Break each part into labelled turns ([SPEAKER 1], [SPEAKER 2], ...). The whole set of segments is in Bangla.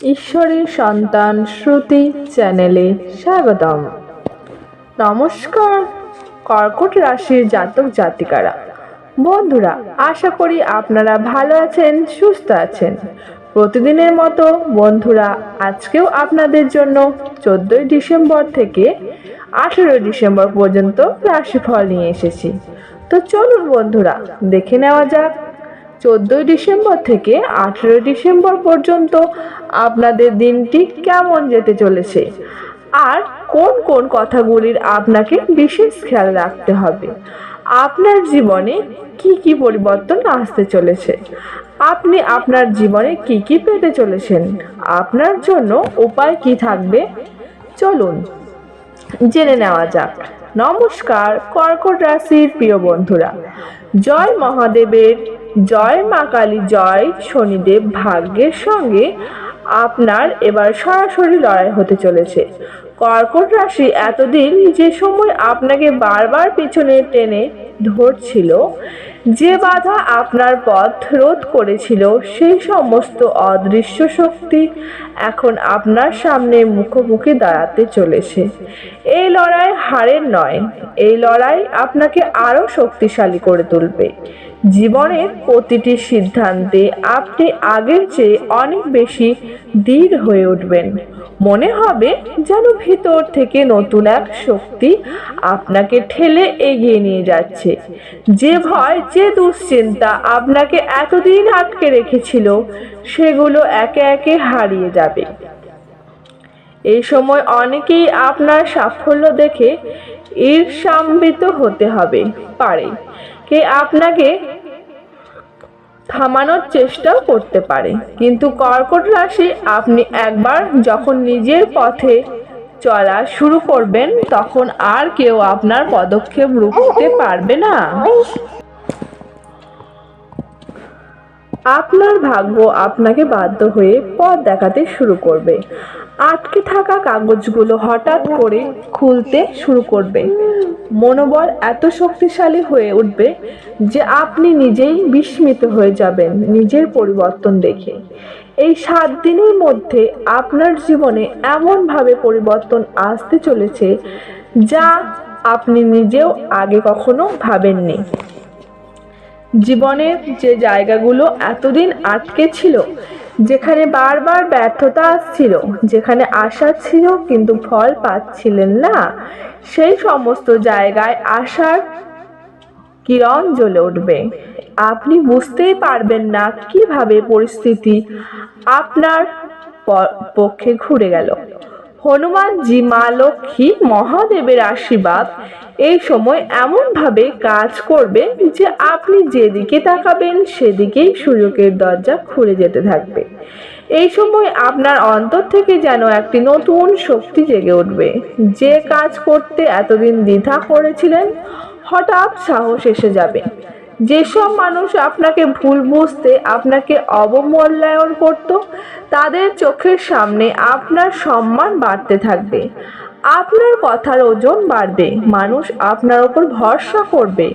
[SPEAKER 1] ঈশ্বরের সন্তান শ্রুতি চ্যানেলে স্বাগতম। নমস্কার কর্কট রাশির জাতক জাতিকারা বন্ধুরা, আশা করি আপনারা ভালো আছেন, সুস্থ আছেন। প্রতিদিনের মতো বন্ধুরা, আজকেও আপনাদের জন্য 14 ডিসেম্বর থেকে 18 ডিসেম্বর পর্যন্ত রাশিফল নিয়ে এসেছি। তো চলুন বন্ধুরা, দেখে নেওয়া যাক 14 ডিসেম্বর থেকে 18 ডিসেম্বর পর্যন্ত আপনাদের দিনটি কেমন যেতে চলেছে, আর কোন কোন কথাগুলির আপনাকে বিশেষ খেয়াল রাখতে হবে। আপনার জীবনে কি কি পরিবর্তন আসতে চলেছে, আপনি আপনার জীবনে কি কি পেতে চলেছেন, আপনার জন্য উপায় কি থাকবে, চলুন জেনে নেওয়া যাক। নমস্কার কর্কট রাশির প্রিয় বন্ধুরা, জয় মহাদেবের, জয় মা কালী, জয় শনিদেব। ভাগ্যের সঙ্গে আপনার এবার সরাসরি লড়াই হতে চলেছে। কর্কট রাশি এতদিন যে সময় আপনাকে বারবার পিছনে টেনে ধরছিল, যে বাধা আপনার পথ রোধ করেছিল, সেই সমস্ত অদৃশ্য শক্তি এখন আপনার সামনে মুখোমুখি দাঁড়াতে চলেছে। এই লড়াই হারের নয়, এই লড়াই আপনাকে আরো শক্তিশালী করে তুলবে। জীবনের প্রতিটি সিদ্ধান্তে আপনি আগের চেয়ে অনেক বেশি দৃঢ় হয়ে উঠবেন। মনে হবে যেন ভিতর থেকে নতুন এক শক্তি আপনাকে ঠেলে এগিয়ে নিয়ে যাচ্ছে। যে ভয়, যে দুশ্চিন্তা আপনাকে এতদিন আটকে রেখেছিল, সেগুলো একে একে হারিয়ে যাবে। এই সময় অনেকেই আপনার সাফল্য দেখে ঈর্ষান্বিত হতে পারে, কে আপনাকে থামানোর চেষ্টাও করতে পারে। কিন্তু কর্কট রাশি, আপনি একবার যখন নিজের পথে চলা শুরু করবেন, তখন আর কেউ আপনার পদক্ষেপ রুখতে পারবে না। আপনার ভাগ্য আপনাকে বাধ্য হয়ে পথ দেখাতে শুরু করবে। আটকে থাকা কাগজগুলো হঠাৎ করে খুলতে শুরু করবে। মনোবল এত শক্তিশালী হয়ে উঠবে যে আপনি নিজেই বিস্মিত হয়ে যাবেন নিজের পরিবর্তন দেখে। এই 7 দিনের মধ্যে আপনার জীবনে এমনভাবে পরিবর্তন আসতে চলেছে যা আপনি নিজেও আগে কখনো ভাবেননি। জীবনের যে জায়গাগুলো এতদিন আটকে ছিল, যেখানে বারবার ব্যর্থতা আসছিল, যেখানে আশা ছিল কিন্তু ফল পাচ্ছিলেন না, সেই সমস্ত জায়গায় আশার কিরণ জ্বলে উঠবে। আপনি বুঝতেই পারবেন না কিভাবে পরিস্থিতি আপনার পক্ষে ঘুরে গেল। হনুমানজি, মা লক্ষ্মী, মহাদেবের আশীর্বাদ এই সময় এমনভাবে কাজ করবে যে আপনি যেদিকে তাকাবেন সেদিকেই সুযোগের দরজা খুলে যেতে থাকবে। এই সময় আপনার অন্তর থেকে যেন একটি নতুন শক্তি জেগে উঠবে। যে কাজ করতে এতদিন দ্বিধা করেছিলেন, হঠাৎ সাহস এসে যাবে। যেসব মানুষ আপনাকে ভুল বুঝতে, আপনাকে অবমূল্যায়ন করত, তাদের চোখের সামনে আপনার সম্মান বাড়তে থাকবে। আপনার কথার ওজন বাড়বে, মানুষ আপনার উপর ভরসা করবে,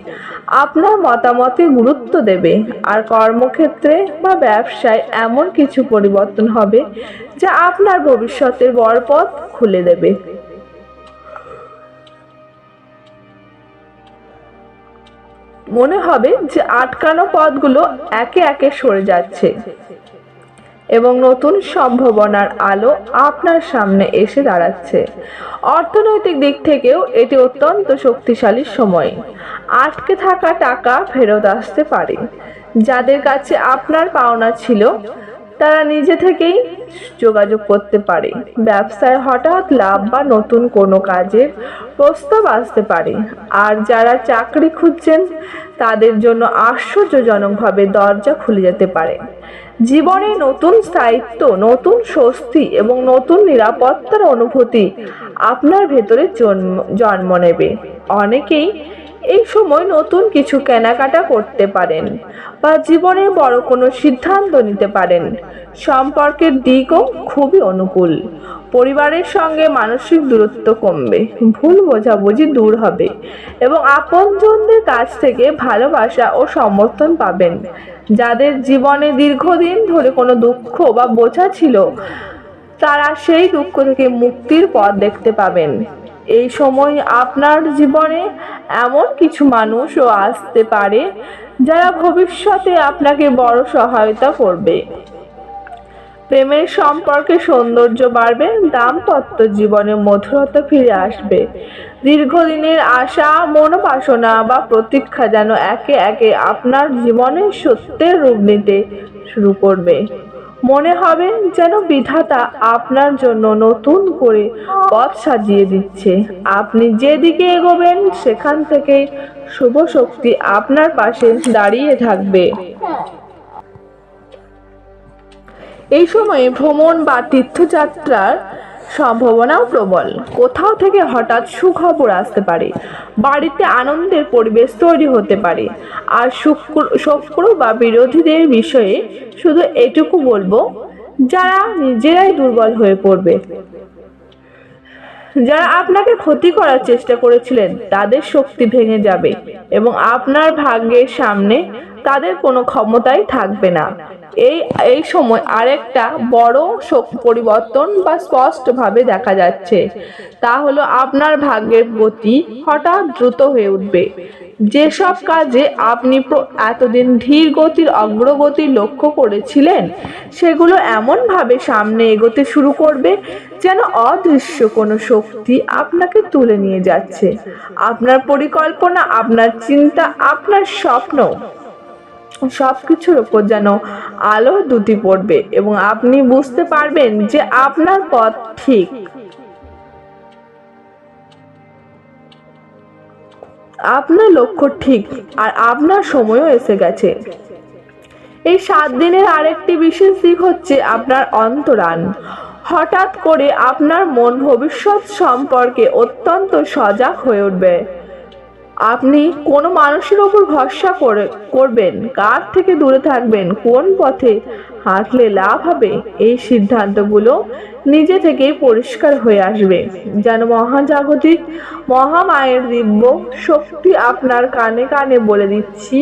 [SPEAKER 1] আপনার মতামতে গুরুত্ব দেবে। আর কর্মক্ষেত্রে বা ব্যবসায় এমন কিছু পরিবর্তন হবে যা আপনার ভবিষ্যতের বড় পথ খুলে দেবে। মনে হবে যে আটকানো পথগুলো একে একে সরে যাচ্ছে এবং নতুন সম্ভাবনার আলো আপনার সামনে এসে দাঁড়াচ্ছে। অর্থনৈতিক দিক থেকেও এটি অত্যন্ত শক্তিশালী সময়। আটকে থাকা টাকা ফেরত আসতে পারে। যাদের কাছে আপনার পাওনা ছিল, তারা নিজে থেকেই যোগাযোগ করতে পারে। ব্যবসায় হঠাৎ লাভ বা নতুন কোনো কাজের প্রস্তাব আসতে পারে। আর যারা চাকরি খুঁজছেন, তাদের জন্য আশ্চর্যজনকভাবে দরজা খুলে যেতে পারে। জীবনে নতুন স্থায়িত্ব, নতুন স্বস্তি এবং নতুন নিরাপত্তার অনুভূতি আপনার ভেতরে জন্ম নেবে। অনেকেই এই সময় নতুন কিছু কেনাকাটা করতে পারেন বা জীবনে বড় কোনো সিদ্ধান্ত নিতে পারেন। সম্পর্কের দিকও খুবই অনুকূল। পরিবারের সঙ্গে মানসিক দূরত্ব কমবে, ভুল বোঝাবুঝি দূর হবে এবং আপনজনদের কাছ থেকে ভালোবাসা ও সমর্থন পাবেন। যাদের জীবনে দীর্ঘদিন ধরে কোনো দুঃখ বা বোঝা ছিল, তারা সেই দুঃখ থেকে মুক্তির পথ দেখতে পাবেন। এই সময় আপনার জীবনে এমন কিছু মানুষও আসতে পারে যারা ভবিষ্যতে আপনাকে বড় সহায়তা করবে। প্রেমের সম্পর্কে সৌন্দর্য বাড়বে, দাম্পত্য জীবনে মধুরতা ফিরে আসবে। দীর্ঘদিনের আশা, মনোবাসনা বা প্রতীক্ষা যেন একে একে আপনার জীবনের সত্যের রূপ নিতে শুরু করবে। মনে হবে যেন বিধাতা আপনার জন্য নতুন করে পথ সাজিয়ে দিচ্ছে। আপনি যেদিকে এগোবেন সেখান থেকে শুভ শক্তি আপনার পাশে দাঁড়িয়ে থাকবে। এই সময়ে ভ্রমণ বা তীর্থযাত্রার সম্ভাবনাও প্রবল। কোথাও থেকে হঠাৎ সুখবর আসতে পারে, বাড়িতে আনন্দের পরিবেশ তৈরি হতে পারে। আর শত্রু বা বিরোধীদের বিষয়ে শুধু এটুকু বলবো, যারা নিজেরাই দুর্বল হয়ে পড়বে। যারা আপনাকে ক্ষতি করার চেষ্টা করেছিলেন তাদের শক্তি ভেঙে যাবে এবং আপনার ভাগ্যের সামনে তাদের কোনো ক্ষমতাই থাকবে না। এই সময় আরেকটা বড় পরিবর্তন বা স্পষ্টভাবে দেখা যাচ্ছে, তা হলো আপনার ভাগ্যের গতি হঠাৎ দ্রুত হয়ে উঠবে। যেসব কাজে আপনি এতদিন ধীর গতির অগ্রগতি লক্ষ্য করেছিলেন, সেগুলো এমনভাবে সামনে এগোতে শুরু করবে যেন অদৃশ্য কোনো শক্তি আপনাকে তুলে নিয়ে যাচ্ছে। আপনার পরিকল্পনা, আপনার চিন্তা, আপনার স্বপ্ন সবকিছুর উপর যেন আলো দুটি পড়বে এবং আপনি বুঝতে পারবেন যে আপনার পথ ঠিক। আপনার লক্ষ্য ঠিক আর আপনার সময়ও এসে গেছে। এই 7 দিনের আরেকটি বিশেষ দিক হচ্ছে আপনার অন্তরান। হঠাৎ করে আপনার মন ভবিষ্যৎ সম্পর্কে অত্যন্ত সজাগ হয়ে উঠবে। আপনি কোনো মানুষের উপর ভরসা করবেন, কার থেকে দূরে থাকবেন, কোন পথে হাঁটলে লাভ হবে, এই সিদ্ধান্তগুলো নিজে থেকেই পরিষ্কার হয়ে আসবে। যেন মহাজাগতিক মহামায়ের দিব্য শক্তি আপনার কানে কানে বলে দিচ্ছি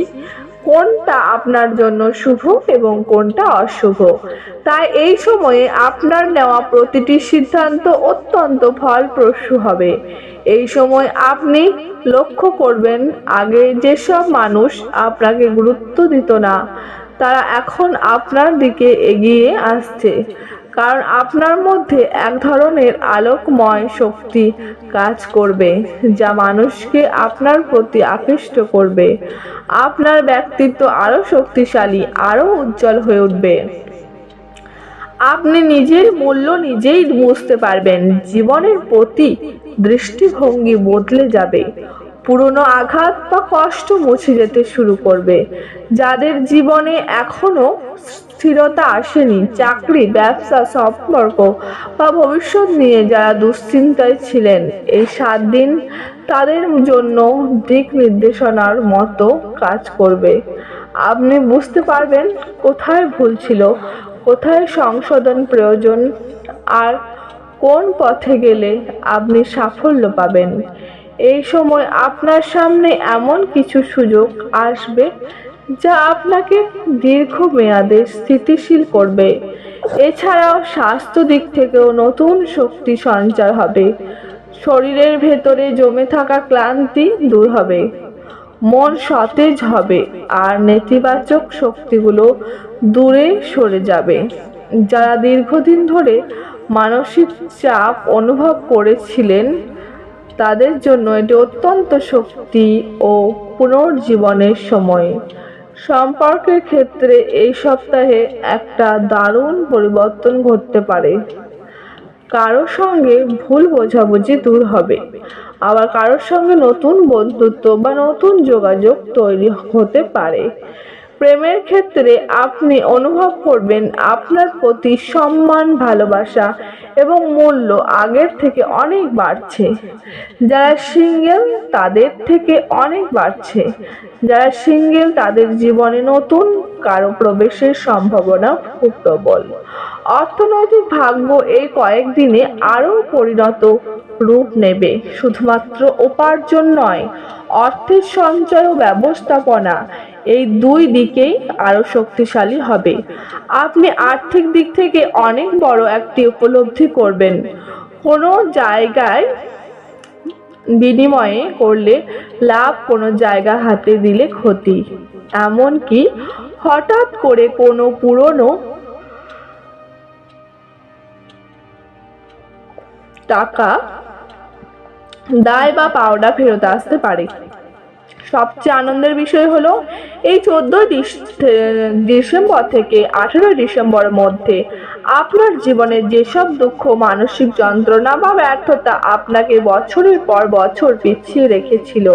[SPEAKER 1] কোনটা আপনার জন্য শুভ এবং কোনটা অশুভ। তাই এই সময়ে আপনার নেওয়া প্রতিটি সিদ্ধান্ত অত্যন্ত ফলপ্রসূ হবে। এই সময় আপনি লক্ষ্য করবেন, আগে যেসব মানুষ আপনাকে গুরুত্ব দিত না, তারা এখন আপনার দিকে এগিয়ে আসছে, কারণ আপনার মধ্যে এক ধরনের আলোকময় শক্তি কাজ করবে যা মানুষকে আপনার প্রতি আকৃষ্ট করবে। আপনার ব্যক্তিত্ব আরো শক্তিশালী, আরো উজ্জ্বল হয়ে উঠবে। আপনি নিজের মূল্য নিজেই বুঝতে পারবেন। জীবনের প্রতি দৃষ্টিভঙ্গি বদলে যাবে। পুরনো আঘাত বা কষ্ট মুছে যেতে শুরু করবে। যাদের জীবনে এখনো স্থিরতা আসেনি, চাকরি, ব্যবসা, সম্পর্ক বা ভবিষ্যৎ নিয়ে যারা দুশ্চিন্তায় ছিলেন, এই 7 দিন তাদের জন্য দিক নির্দেশনার মতো কাজ করবে। আপনি বুঝতে পারবেন কোথায় ভুল ছিল, কোথায় সংশোধন প্রয়োজন আর কোন পথে গেলে আপনি সাফল্য পাবেন। এই সময় আপনার সামনে এমন কিছু সুযোগ আসবে যা আপনাকে দীর্ঘমেয়াদে স্থিতিশীল করবে। এছাড়াও স্বাস্থ্য দিক থেকেও নতুন শক্তি সঞ্চার হবে। শরীরের ভেতরে জমে থাকা ক্লান্তি দূর হবে, মন সতেজ হবে আর নেতিবাচক শক্তিগুলো দূরে সরে যাবে। যারা দীর্ঘদিন ধরে মানসিক চাপ অনুভব করেছিলেন, তাদের জন্য এটি অত্যন্ত শক্তি ও পুনর্জীবনের সময়। সম্পর্কের ক্ষেত্রে এই সপ্তাহে একটা দারুণ পরিবর্তন ঘটতে পারে। কারোর সঙ্গে ভুল বোঝাবুঝি দূর হবে, আবার কারোর সঙ্গে নতুন বন্ধুত্ব বা নতুন যোগাযোগ তৈরি হতে পারে। প্রেমের ক্ষেত্রে আপনি অনুভব করবেন আপনার প্রতি সম্মান, ভালোবাসা এবং মূল্য আগের থেকে অনেক বাড়ছে। যারা সিঙ্গেল তাদের থেকে অনেক বাড়ছে। যারা সিঙ্গেল তাদের জীবনে নতুন কারো প্রবেশের সম্ভাবনা খুব প্রবল। অর্থনৈতিক ভাগ্য এই কয়েকদিনে আরো পরিণত রূপ নেবে। শুধুমাত্র উপার্জন নয়, অর্থের সঞ্চয় ও ব্যবস্থাপনা, এই দুই দিকেই আরো শক্তিশালী হবে। আপনি আর্থিক দিক থেকে অনেক বড় একটি উপলব্ধি করবেন। কোনো জায়গায় বিনিময়ে করলে লাভ, কোনো জায়গা হাতে দিলে ক্ষতি। এমনকি হঠাৎ করে কোনো পুরনো টাকা দায় বা পাওনা ফেরত আসতে পারে। সবচেয়ে আনন্দের বিষয় হলো এই 14 ডিসেম্বর থেকে 18 ডিসেম্বরের মধ্যে আপনার জীবনে যেসব দুঃখ, মানসিক যন্ত্রণা বা ব্যর্থতা আপনাকে বছরের পর বছর পিছিয়ে রেখেছিল,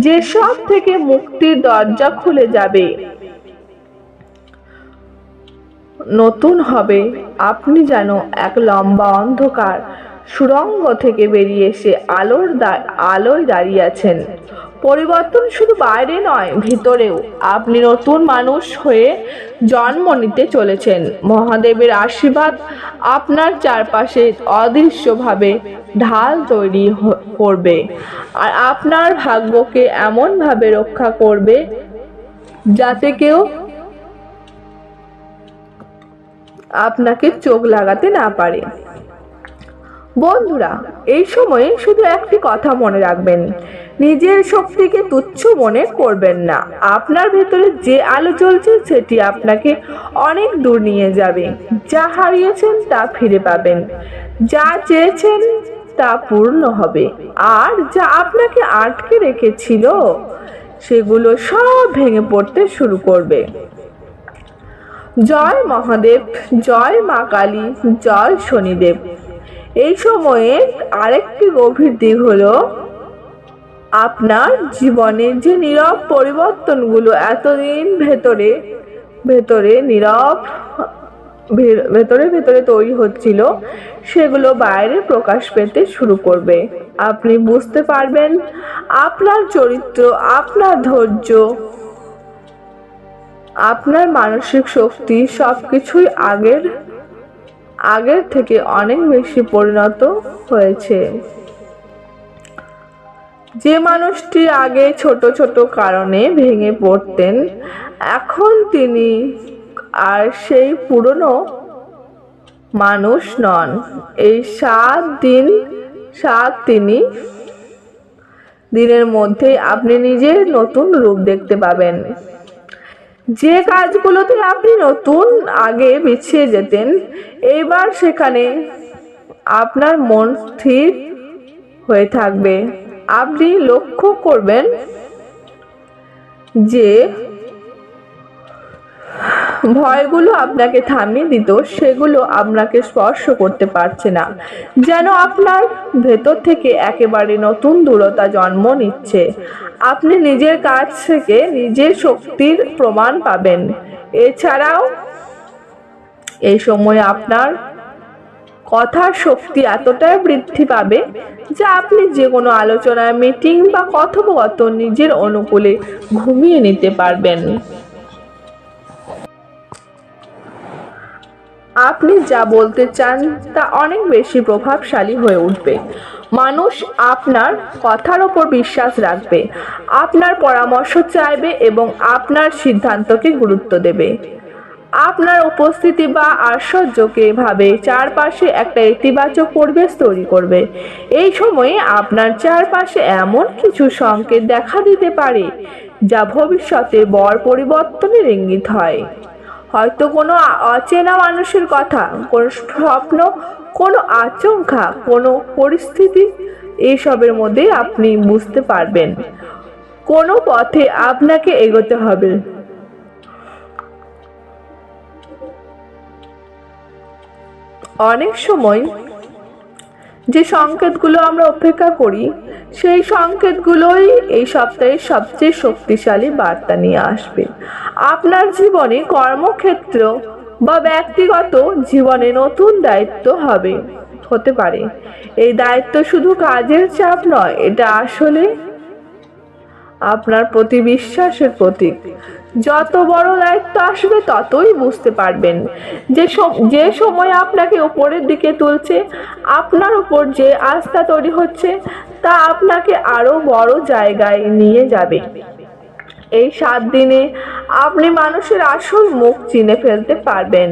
[SPEAKER 1] যেসব থেকে মুক্তির দরজা খুলে যাবে, নতুন হবে। আপনি যেন এক লম্বা অন্ধকার সুড়ঙ্গ থেকে বেরিয়ে এসে আলোয় দাঁড়িয়ে আছেন। পরিবর্তন শুধু বাইরে নয়, ভিতরেও। আপনি নতুন মানুষ হয়ে জন্ম নিতে চলেছেন। মহাদেবের আশীর্বাদ আপনার চারপাশে অদৃশ্যভাবে ঢাল তৈরি করবে আর আপনার ভাগ্যকে এমনভাবে রক্ষা করবে যাতে কেউ আপনাকে চোখ লাগাতে না পারে। বন্ধুরা, এই সময়ে শুধু একটি কথা মনে রাখবেন, নিজের শক্তিকে তুচ্ছ মনে করবেন না। আপনার ভেতরে যে আলো জ্বলছে সেটি আপনাকে অনেক দূর নিয়ে যাবে। যা হারিয়েছেন তা ফিরে পাবেন, যা চেয়েছেন তা পূর্ণ হবে, আর যা আপনাকে আটকে রেখেছিল সেগুলো সব ভেঙে পড়তে শুরু করবে। জয় মহাদেব, জয় মা কালী, জয় শনিদেব। এই সময়ে আরেকটি গভীর দিক হলো আপনার জীবনের যে নীরব পরিবর্তনগুলো এতদিন ভেতরে ভেতরে তৈরি হচ্ছিল, সেগুলো বাইরে প্রকাশ পেতে শুরু করবে। আপনি বুঝতে পারবেন আপনার চরিত্র, আপনার ধৈর্য, আপনার মানসিক শক্তি সবকিছুই আগের থেকে অনেক বেশি পরিণত হয়েছে। যে মানুষটি আগে ছোট ছোট কারণে ভেঙে পড়তেন, এখন তিনি আর সেই পুরনো মানুষ নন। এই 7 দিনের মধ্যে আপনি নিজের নতুন রূপ দেখতে পাবেন। যে কাজগুলোতে আপনি আগে পিছিয়ে যেতেন, এবার সেখানে আপনার মন স্থির হয়ে থাকবে। আপনি লক্ষ্য করবেন যে ভয়গুলো আপনাকে থামিয়ে দিত, সেগুলো আপনাকে স্পর্শ করতে পারছে না। যেন আপনার ভেতর থেকে একেবারে নতুন দৃঢ়তা জন্ম নিচ্ছে। আপনি নিজের কাছ থেকে নিজের শক্তির প্রমাণ পাবেন। এছাড়াও এই সময় আপনার কথার শক্তি এতটাই বৃদ্ধি পাবে যে আপনি যে কোনো আলোচনায়, মিটিং বা কথোপকথন নিজের অনুকূলে ঘুমিয়ে নিতে পারবেন। আপনি যা বলতে চান তা অনেক বেশি প্রভাবশালী হয়ে উঠবে। মানুষ আপনার কথার ওপর বিশ্বাস রাখবে, আপনার পরামর্শ চাইবে এবং আপনার সিদ্ধান্তকে গুরুত্ব দেবে। আপনার উপস্থিতি বা আশ্চর্যকে ভাবে চারপাশে একটা ইতিবাচক পরিবেশ তৈরি করবে। এই সময়ে আপনার চারপাশে এমন কিছু সংকেত দেখা দিতে পারে যা ভবিষ্যতে বড় পরিবর্তনের ইঙ্গিত হয়। হয়তো কোনো অচেনা মানুষের কথা, কোনো স্বপ্ন, কোনো আশঙ্কা, কোনো পরিস্থিতি, এইসবের মধ্যে আপনি বুঝতে পারবেন কোনো পথে আপনাকে এগোতে হবে। অনেক সময় যে সংকেতগুলো আমরা অপেক্ষা করি, সেই সংকেতগুলোই এই সপ্তাহের সবচেয়ে শক্তিশালী বার্তা নিয়ে আসবে। আপনার জীবনে, কর্মক্ষেত্র বা ব্যক্তিগত জীবনে নতুন দায়িত্ব হতে পারে। এই দায়িত্ব শুধু কাজের চাপ নয়, এটা আসলে আপনার প্রতি বিশ্বাসের প্রতীক। যত বড় দায়িত্ব আসবে ততই বুঝতে পারবেন যে সময় আপনাকে উপরের দিকে তুলছে, আপনার উপর যে আস্থা তৈরি হচ্ছে তা আপনাকে আরো বড় জায়গায় নিয়ে যাবে। এই 7 দিনে আপনি মানুষের আসল মুখ চিনে ফেলতে পারবেন।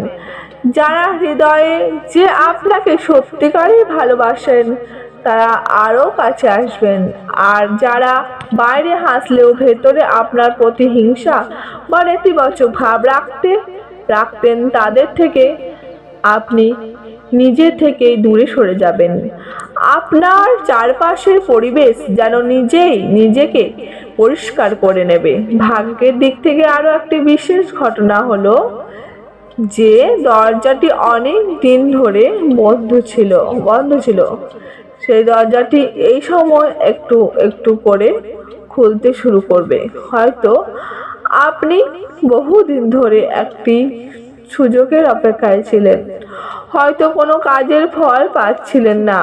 [SPEAKER 1] যারা হৃদয়ে যে আপনাকে সত্যিকারই ভালোবাসেন তারা আরো কাছে আসবেন, আর যারা বাইরে হাসলেও ভেতরে আপনার প্রতি হিংসা বা নেতিবাচক ভাব রাখতেন তাদের থেকে আপনি নিজে থেকেই দূরে সরে যাবেন। আপনার চারপাশের পরিবেশ যেন নিজেই নিজেকে পরিষ্কার করে নেবে। ভাগ্যের দিক থেকে আরো একটি বিশেষ ঘটনা হলো যে দরজাটি অনেক দিন ধরে বন্ধ ছিল সেই দরজাটি এই সময় একটু একটু করে খুলতে শুরু করবে। হয়তো আপনি বহুদিন ধরে একটি সুযোগের অপেক্ষায় ছিলেন, হয়তো কোনো কাজের ফল পাচ্ছিলেন না।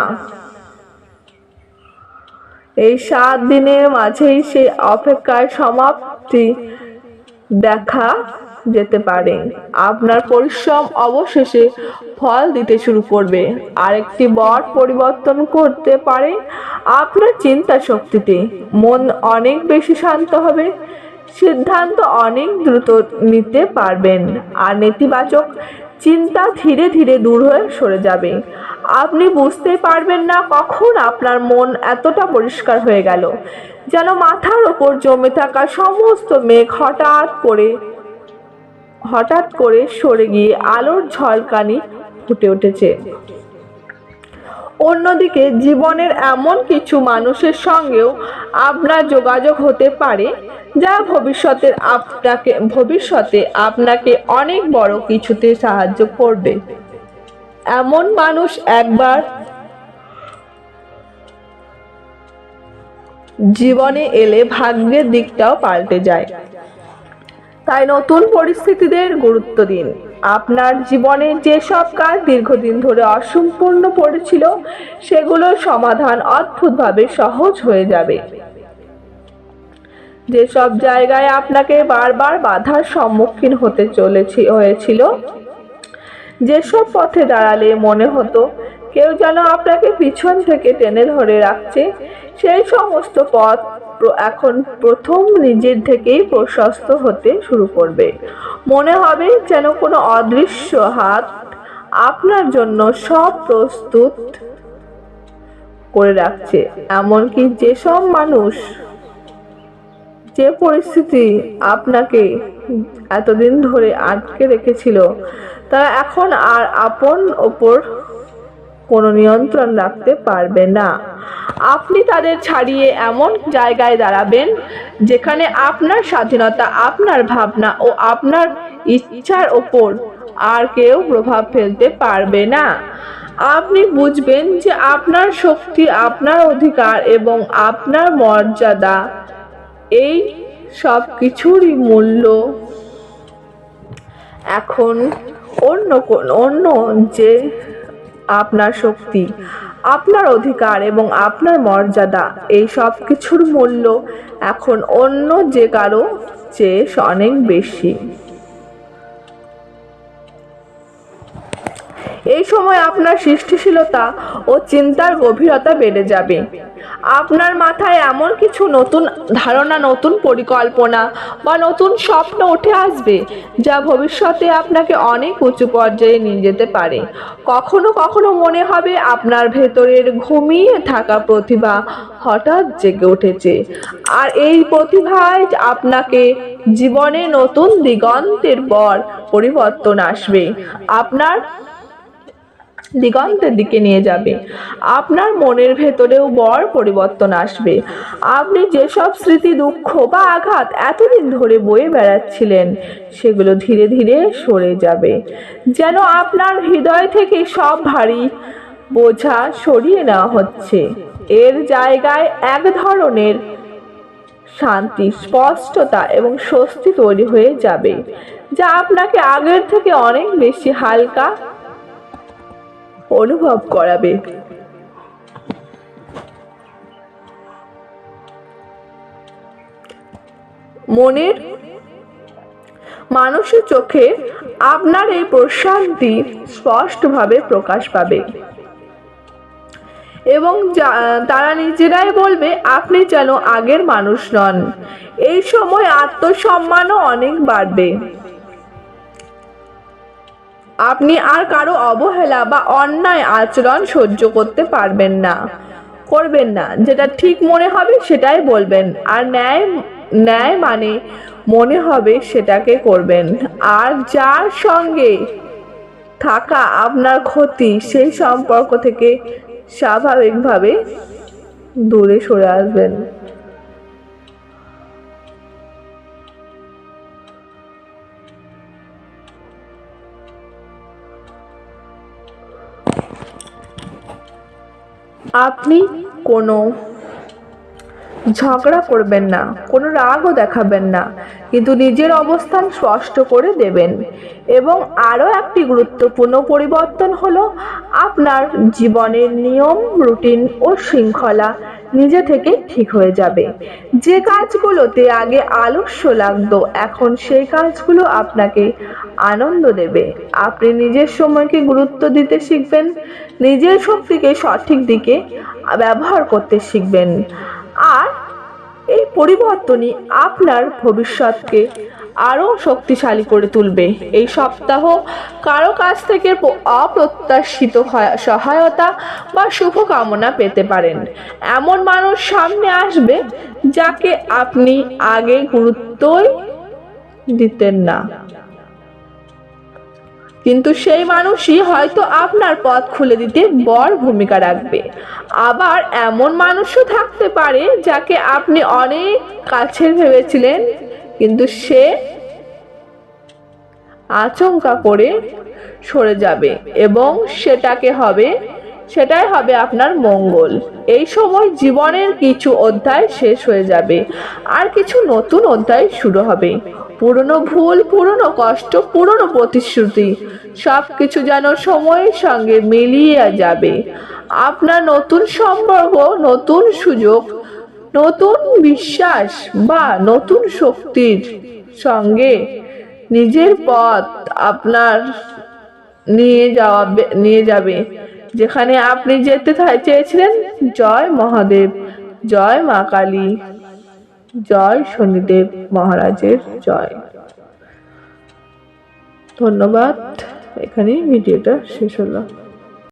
[SPEAKER 1] এই 7 দিনের মাঝেই সেই অপেক্ষার সমাপ্তি দেখা যেতে পারে। আপনার পরিশ্রম অবশেষে ফল দিতে শুরু করবে। আরেকটি বড় পরিবর্তন করতে পারে আপনার চিন্তা শক্তিতে। মন অনেক বেশি শান্ত হবে, সিদ্ধান্ত অনেক দ্রুত নিতে পারবেন, আর নেতিবাচক চিন্তা ধীরে ধীরে দূর হয়ে সরে যাবে। আপনি বুঝতে পারবেন না কখন আপনার মন এতটা পরিষ্কার হয়ে গেল, যেন মাথার ওপর জমে থাকা সমস্ত মেঘ হঠাৎ করে সরে গিয়ে আলোর ঝলকানি ফুটে উঠেছে। অন্যদিকে জীবনের এমন কিছু মানুষের সঙ্গেও আপনার যোগাযোগ হতে পারে যা ভবিষ্যতে আপনাকে অনেক বড় কিছুতে সাহায্য করবে। এমন মানুষ একবার জীবনে এলে ভাগ্যের দিকটাও পাল্টে যায়। তাই নতুন পরিস্থিতিদের গুরুত্ব দিন। আপনার জীবনে যেসব কাজ দীর্ঘদিন ধরে অসম্পূর্ণ পড়েছিল সেগুলোর সমাধান অদ্ভুতভাবে সহজ হয়ে যাবে। যেসব জায়গায় আপনাকে বারবার বাধার সম্মুখীন হয়েছিল, যেসব পথে দাঁড়ালে মনে হতো কেউ যেন আপনাকে পিছন থেকে টেনে ধরে রাখছে, সেই সমস্ত পথ এখন প্রথম নিজের থেকেই প্রশস্ত হতে শুরু করবে। মনে হবে যেন কোনো অদৃশ্য হাত আপনার জন্য সব প্রস্তুত করে রাখছে। এমনকি যেসব মানুষ, যে পরিস্থিতি আপনাকে এতদিন ধরে আটকে রেখেছিল, তারা এখন আর আপনার ওপর কোনো নিয়ন্ত্রণ রাখতে পারবে না। আপনি তাদের ছাড়িয়ে এমন জায়গায় দাঁড়াবেন যেখানে আপনার স্বাধীনতা, আপনার ভাবনা ও আপনার ইচ্ছার ওপর আর কেউ প্রভাব ফেলতে পারবে না। আপনি বুঝবেন যে আপনার শক্তি, আপনার অধিকার এবং আপনার মর্যাদা, এই সব কিছুরই মূল্য এখন অন্য যে আপনার শক্তি, আপনার অধিকার এবং আপনার মর্যাদা, এই সব কিছুর মূল্য এখন অন্য যে কারো চেয়ে অনেক বেশি। এই সময় আপনার সৃষ্টিশীলতা ও চিন্তার গভীরতা বেড়ে যাবে। আপনার মাথায় এমন কিছু নতুন ধারণা, নতুন পরিকল্পনা বা নতুন স্বপ্ন উঠে আসবে যা ভবিষ্যতে আপনাকে অনেক উঁচু পর্যায়ে নিয়ে যেতে পারে। কখনো কখনো মনে হবে আপনার ভেতরের ঘুমিয়ে থাকা প্রতিভা হঠাৎ জেগে উঠেছে, আর এই প্রতিভায় আপনাকে জীবনে নতুন দিগন্তের পরিবর্তন আসবে, আপনার দিগন্তের দিকে নিয়ে যাবে। আপনার মনের ভেতরেও বড় পরিবর্তন আসবে। আপনি যেসব স্মৃতি, দুঃখ বা আঘাত এতদিন ধরে বয়ে বেড়াচ্ছিলেন সেগুলো ধীরে ধীরে সরে যাবে, যেন আপনার হৃদয় থেকে সব ভারী বোঝা সরিয়ে নেওয়া হচ্ছে। এর জায়গায় এক ধরনের শান্তি, স্পষ্টতা এবং স্বস্তি তৈরি হয়ে যাবে, যা আপনাকে আগের থেকে অনেক বেশি হালকা অনুভব করাবে। মনের মানুষের চোখে আপনার এই প্রশান্তি স্পষ্টভাবে প্রকাশ পাবে এবং তারা নিজেরাই বলবে আপনি যেন আগের মানুষ নন। এই সময় আত্মসম্মানও অনেক বাড়বে। আপনি আর কারো অবহেলা বা অন্যায় আচরণ সহ্য করবেন না। যেটা ঠিক মনে হবে সেটাই বলবেন, আর ন্যায় মানে মনে হবে সেটাকে করবেন। আর যার সঙ্গে থাকা আপনার ক্ষতি, সেই সম্পর্ক থেকে স্বাভাবিকভাবে দূরে সরে আসবেন। আপনি কোনো ঝগড়া করবেন না, কোনো রাগও দেখাবেন না, কিন্তু নিজের অবস্থান স্পষ্ট করে দেবেন। এবং আরও একটি গুরুত্বপূর্ণ পরিবর্তন হলো আপনার জীবনের নিয়ম, রুটিন ও শৃঙ্খলা নিজে থেকে ঠিক হয়ে যাবে। যে কাজগুলোতে আগে আলস্য লাগতো, এখন সেই কাজগুলো আপনাকে আনন্দ দেবে। আপনি নিজের সময়কে গুরুত্ব দিতে শিখবেন, নিজের শক্তিকে সঠিক দিকে ব্যবহার করতে শিখবেন। আর এই পরিবর্তনই আপনার ভবিষ্যৎকে আরো শক্তিশালী করে তুলবে। এই সপ্তাহ কারো কাছ থেকে অপ্রত্যাশিত সহায়তা বা শুভকামনা পেতে পারেন। এমন মানুষ সামনে আসবে যাকে আপনি আগে গুরুত্বই দিতেন না, কিন্তু সেই মানুষই হয়তো আপনার পথ খুলে দিতে বড় ভূমিকা রাখবে। আবার এমন মানুষও থাকতে পারে যাকে আপনি অনেক কাছের ভেবেছিলেন, কিন্তু সে আচমকা করে সরে যাবে এবং সেটাই হবে আপনার মঙ্গল। এই সময় জীবনের কিছু অধ্যায় শেষ হয়ে যাবে আর কিছু নতুন অধ্যায় শুরু হবে। পুরনো ভুল, পুরনো কষ্ট, পুরনো প্রতিশ্রুতি সবকিছু যেন সময়ের সঙ্গে মিলিয়ে যাবে। আপনার নতুন সম্পর্ক, নতুন সুযোগ, নতুন বিশ্বাস বা নতুন শক্তির সঙ্গে নিজের পথ আপনার নিয়ে যাবে যেখানে আপনি যেতে চেয়েছিলেন। জয় মহাদেব, জয় মা কালী, জয় শনিদেব মহারাজের জয়। ধন্যবাদ। এখানেই ভিডিওটা শেষ হলো।